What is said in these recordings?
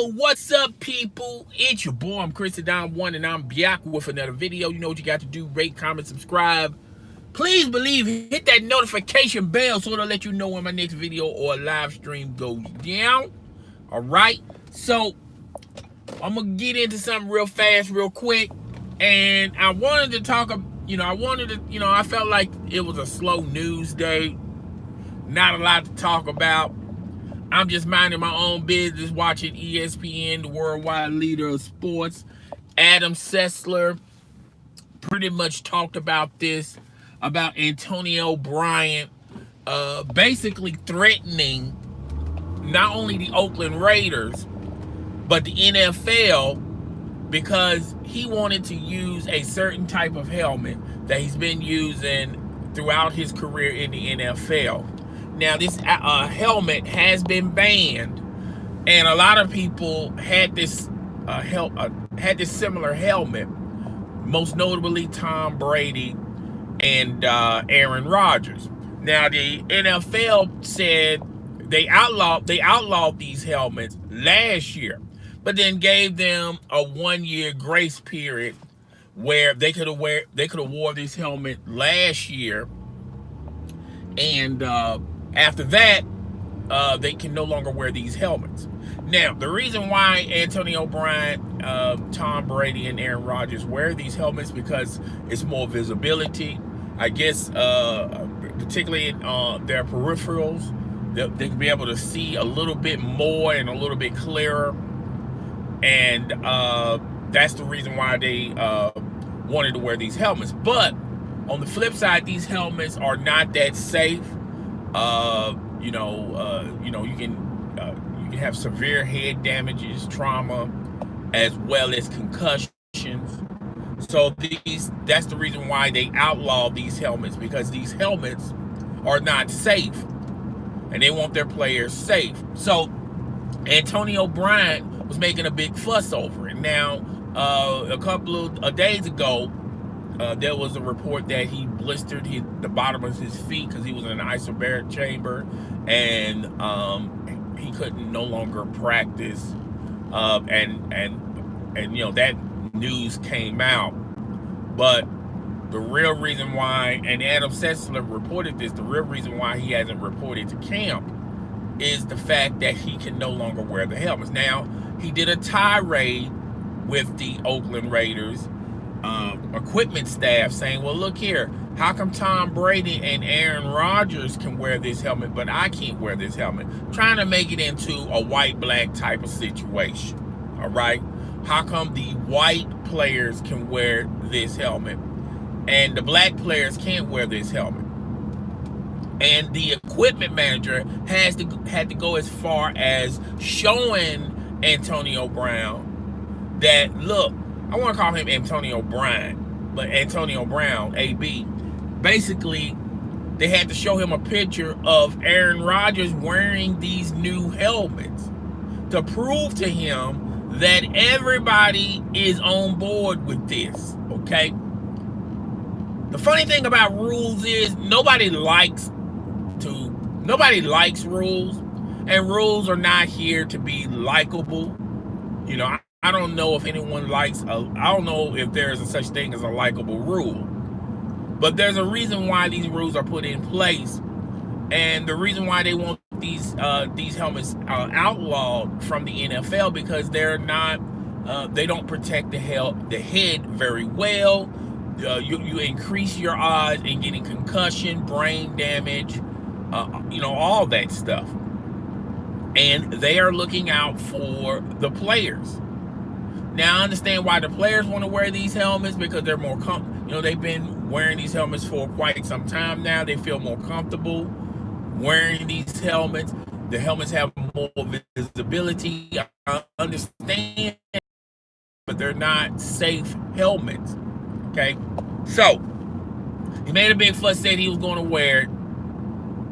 What's up, people? It's your boy, I'm Chris Don One, and I'm back with another video. You know what you got to do: rate, comment, subscribe. Please believe, hit that notification bell so it'll let you know when my next video or live stream goes down. All right. So I'm gonna get into something real fast, real quick, and I wanted to talk. I felt like it was a slow news day, not a lot to talk about. I'm just minding my own business, watching ESPN, the worldwide leader of sports. Adam Sessler pretty much talked about this, about Antonio Bryant basically threatening not only the Oakland Raiders, but the NFL, because he wanted to use a certain type of helmet that he's been using throughout his career in the NFL. Now, this helmet has been banned, and a lot of people had this similar helmet. Most notably, Tom Brady and Aaron Rodgers. Now, the NFL said they outlawed these helmets last year, but then gave them a 1-year grace period where they could have wore this helmet last year, and after that, they can no longer wear these helmets. Now, the reason why Antonio Bryant, Tom Brady, and Aaron Rodgers wear these helmets because it's more visibility. I guess, particularly in their peripherals, they can be able to see a little bit more and a little bit clearer. And that's the reason why they wanted to wear these helmets. But on the flip side, these helmets are not that safe. You can have severe head damages, trauma, as well as concussions. So that's the reason why they outlawed these helmets, because these helmets are not safe, and they want their players safe. So Antonio Bryant was making a big fuss over it. Now, a couple of days ago, there was a report that he blistered the bottom of his feet because he was in an isobaric chamber, and he couldn't no longer practice. And that news came out. But the real reason why, and Adam Sessler reported this, the real reason why he hasn't reported to camp is the fact that he can no longer wear the helmets. Now, he did a tirade with the Oakland Raiders equipment staff saying, well, look here, how come Tom Brady and Aaron Rodgers can wear this helmet, but I can't wear this helmet? Trying to make it into a white-black type of situation, all right? How come the white players can wear this helmet and the black players can't wear this helmet? And the equipment manager had to go as far as showing Antonio Brown that, look, I want to call him Antonio Bryant, but Antonio Brown, AB. Basically, they had to show him a picture of Aaron Rodgers wearing these new helmets to prove to him that everybody is on board with this, okay? The funny thing about rules is nobody likes rules, and rules are not here to be likable. I don't know if anyone likes, I don't know if there's a such thing as a likable rule, but there's a reason why these rules are put in place, and the reason why they want these helmets outlawed from the NFL, because they're not, they don't protect the head very well. You increase your odds in getting concussion, brain damage, all that stuff, and they are looking out for the players. Now, I understand why the players want to wear these helmets, because they're more they've been wearing these helmets for quite some time now. They feel more comfortable wearing these helmets. The helmets have more visibility. I understand, but they're not safe helmets. Okay? So, he made a big fuss, said he was going to wear it.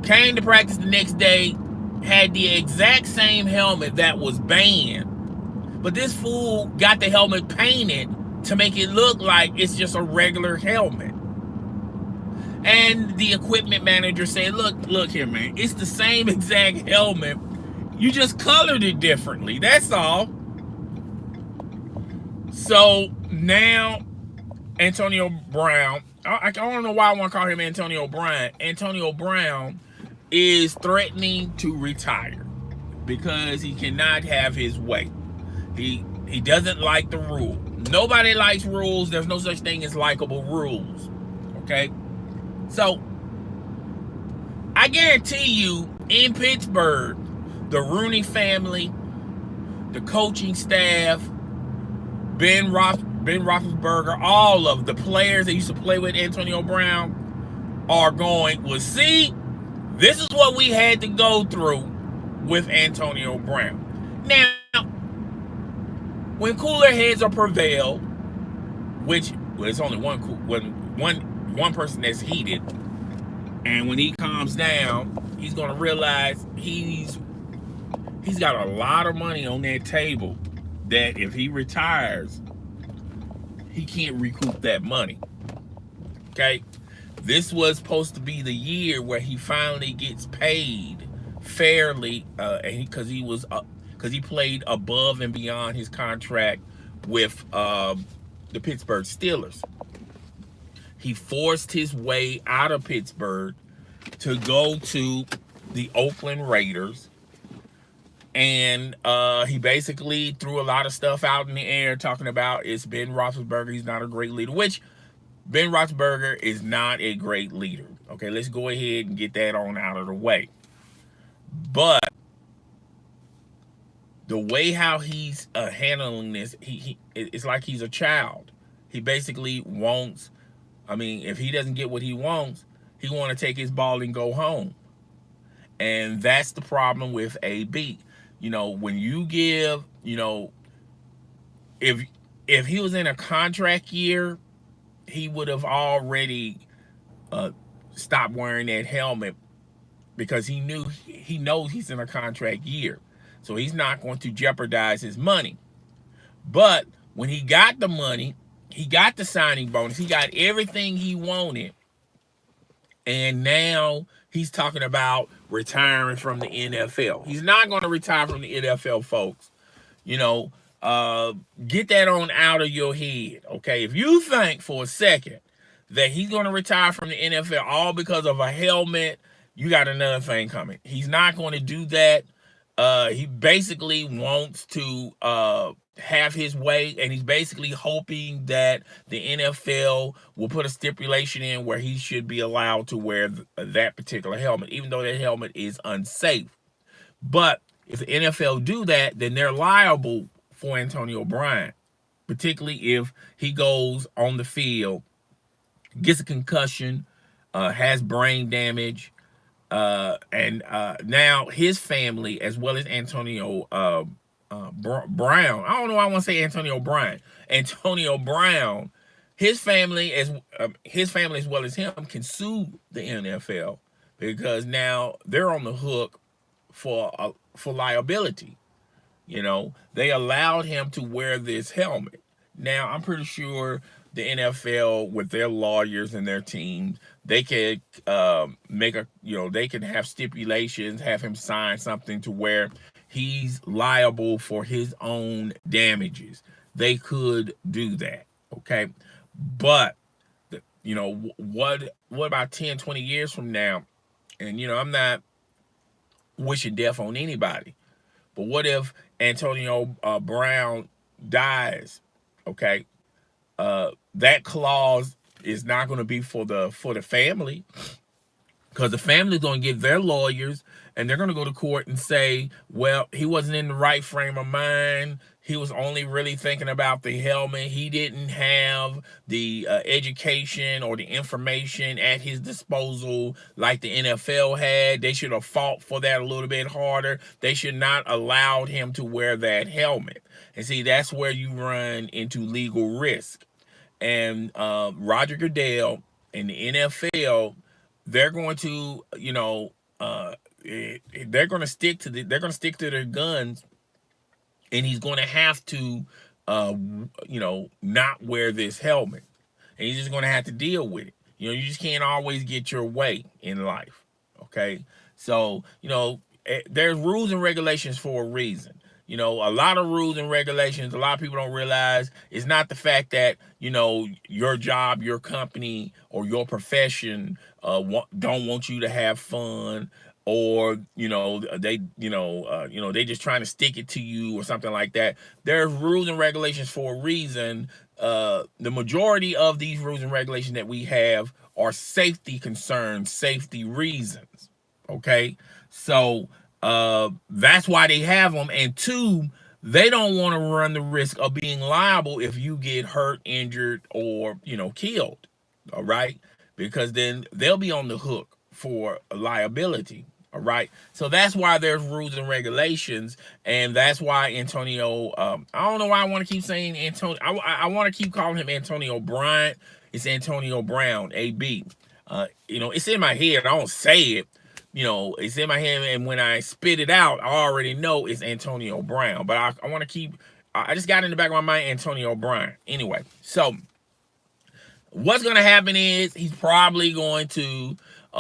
Came to practice the next day, had the exact same helmet that was banned. But this fool got the helmet painted to make it look like it's just a regular helmet. And the equipment manager said, look here, man. It's the same exact helmet. You just colored it differently. That's all. So now Antonio Brown, I don't know why I want to call him Antonio Brown. Antonio Brown is threatening to retire because he cannot have his way. He doesn't like the rule. Nobody likes rules. There's no such thing as likable rules. Okay? So I guarantee you in Pittsburgh, the Rooney family, the coaching staff, Ben Roethlisberger, all of the players that used to play with Antonio Brown are going, well, see, this is what we had to go through with Antonio Brown. Now, when cooler heads are prevailed, which it's only one person that's heated, and when he calms down, he's gonna realize he's got a lot of money on that table that if he retires, he can't recoup that money. Okay, this was supposed to be the year where he finally gets paid fairly, because he played above and beyond his contract with the Pittsburgh Steelers. He forced his way out of Pittsburgh to go to the Oakland Raiders, and he basically threw a lot of stuff out in the air talking about it's Ben Roethlisberger, he's not a great leader, which Ben Roethlisberger is not a great leader. Okay, let's go ahead and get that on out of the way. But the way how he's handling this, it's like he's a child. He basically wants, I mean, if he doesn't get what he wants, he want to take his ball and go home. And that's the problem with AB. You know, when you give, you know, if he was in a contract year, he would have already stopped wearing that helmet because he knows he's in a contract year. So he's not going to jeopardize his money. But when he got the money, he got the signing bonus, he got everything he wanted, and now he's talking about retiring from the NFL. He's not going to retire from the NFL, folks. You know, get that on out of your head, okay? If you think for a second that he's going to retire from the NFL all because of a helmet, you got another thing coming. He's not going to do that. He basically wants to have his way, and he's basically hoping that the NFL will put a stipulation in where he should be allowed to wear that particular helmet, even though that helmet is unsafe. But if the NFL do that, then they're liable for Antonio Brown, particularly if he goes on the field, gets a concussion, has brain damage, and now his family, as well as Antonio Brown. I don't know why I want to say Antonio Brown. Antonio Brown, his family as well as him can sue the NFL because now they're on the hook for liability. You know, they allowed him to wear this helmet. Now, I'm pretty sure the NFL, with their lawyers and their teams, they could they can have stipulations, have him sign something to where he's liable for his own damages. They could do that, okay? But, you know, what about 10, 20 years from now? And, you know, I'm not wishing death on anybody. But what if Antonio Brown dies? Okay, that clause is not going to be for the family, because the family's going to get their lawyers and they're going to go to court and say, well, he wasn't in the right frame of mind. He was only really thinking about the helmet. He didn't have the education or the information at his disposal like the NFL had. They should have fought for that a little bit harder. They should not allowed him to wear that helmet. And see, that's where you run into legal risk. And Roger Goodell and the NFL, they're going to, you know, they're going to stick to their guns, and he's going to have to, you know, not wear this helmet, and he's just going to have to deal with it. You know, you just can't always get your way in life. Okay, so you know, there's rules and regulations for a reason. You know, a lot of rules and regulations, a lot of people don't realize it's not the fact that, you know, your job, your company, or your profession don't want you to have fun, or they just trying to stick it to you or something like that. There's rules and regulations for a reason. The majority of these rules and regulations that we have are safety concerns, safety reasons. Okay, so that's why they have them. And two, they don't want to run the risk of being liable if you get hurt, injured, or killed. All right, because then they'll be on the hook for liability. All right, so that's why there's rules and regulations, and that's why Antonio. I don't know why I want to keep saying Antonio. I want to keep calling him Antonio Bryant. It's Antonio Brown, AB. It's in my head. I don't say it. It's in my head, and when I spit it out, I already know it's Antonio Brown. But I want to keep. I just got in the back of my mind Antonio Brown. Anyway, so what's going to happen is he's probably going to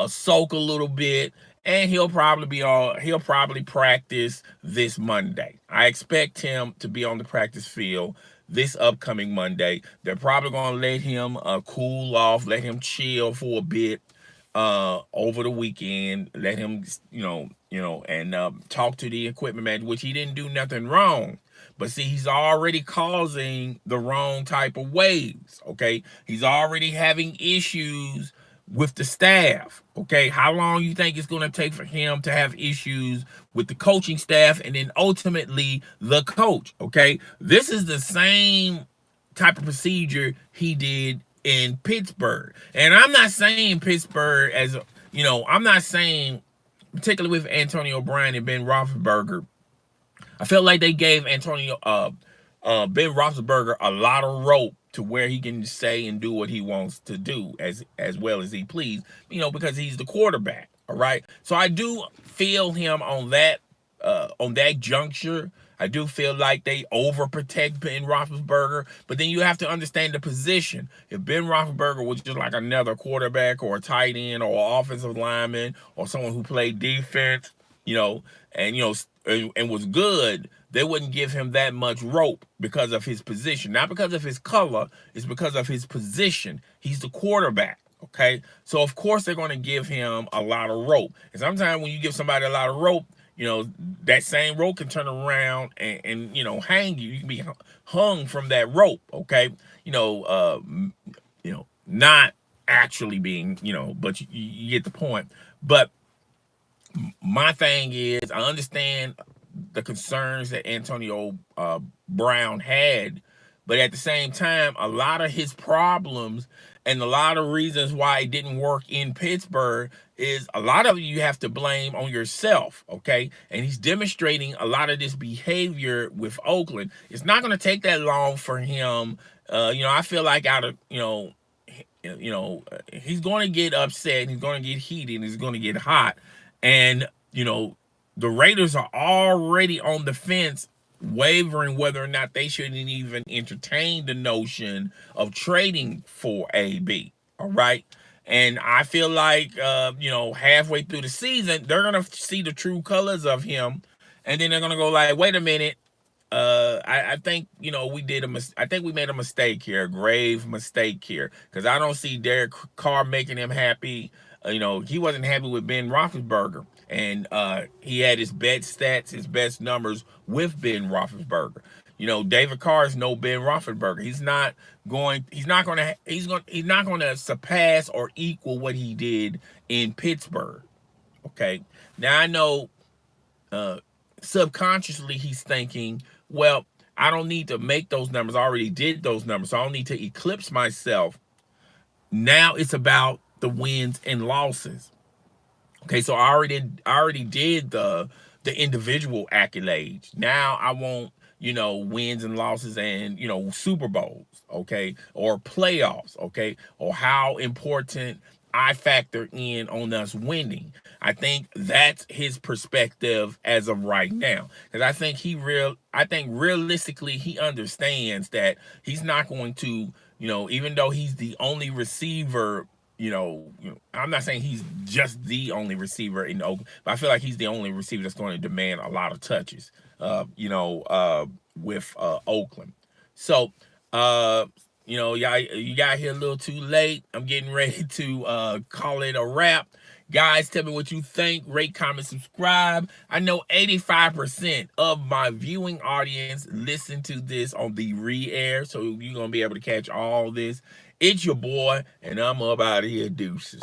soak a little bit, and he'll probably practice this Monday. I expect him to be on the practice field this upcoming Monday. They're probably going to let him cool off, let him chill for a bit over the weekend, let him and talk to the equipment man, which he didn't do nothing wrong. But see, he's already causing the wrong type of waves. Okay, he's already having issues with the staff. Okay, how long you think it's going to take for him to have issues with the coaching staff and then ultimately the coach? Okay, this is the same type of procedure he did in Pittsburgh. And I'm not saying Pittsburgh I'm not saying, particularly with Antonio Brown and Ben Roethlisberger, I felt like they gave Ben Roethlisberger a lot of rope to where he can say and do what he wants to do as well as he please, because he's the quarterback. All right. So I do feel him on that juncture. I do feel like they overprotect Ben Roethlisberger, but then you have to understand the position. If Ben Roethlisberger was just like another quarterback or a tight end or an offensive lineman or someone who played defense, and was good, they wouldn't give him that much rope because of his position. Not because of his color, it's because of his position. He's the quarterback. Okay, so of course they're going to give him a lot of rope. And sometimes when you give somebody a lot of rope, that same rope can turn around and hang you. You can be hung from that rope. Okay, not actually being, but you get the point. But my thing is, I understand the concerns that Antonio Brown had, but at the same time, a lot of his problems and a lot of reasons why it didn't work in Pittsburgh is a lot of you have to blame on yourself, okay? And he's demonstrating a lot of this behavior with Oakland. It's not going to take that long for him. I feel like he's going to get upset, and he's going to get heated, and he's going to get hot. And, the Raiders are already on the fence, wavering whether or not they shouldn't even entertain the notion of trading for AB. All right. And I feel like, halfway through the season, they're going to see the true colors of him. And then they're going to go like, wait a minute. I think, I think we made a mistake here, a grave mistake here, because I don't see Derek Carr making him happy. He wasn't happy with Ben Roethlisberger, and he had his best stats, his best numbers with Ben Roethlisberger. David Carr is no Ben Roethlisberger. He's not going to surpass or equal what he did in Pittsburgh. Okay. Now I know subconsciously he's thinking, well, I don't need to make those numbers. I already did those numbers, so I don't need to eclipse myself. Now it's about the wins and losses. Okay, so I already did the individual accolades. Now I want, wins and losses and, Super Bowls, okay, or playoffs, okay, or how important I factor in on us winning. I think that's his perspective as of right now, because I think realistically he understands that he's not going to, even though he's the only receiver I'm not saying he's just the only receiver in Oakland, but I feel like he's the only receiver that's going to demand a lot of touches, with Oakland. So, y'all, you got here a little too late. I'm getting ready to call it a wrap. Guys, tell me what you think. Rate, comment, subscribe. I know 85% of my viewing audience listen to this on the re-air, so you're going to be able to catch all this. It's your boy, and I'm up out of here. Deuces.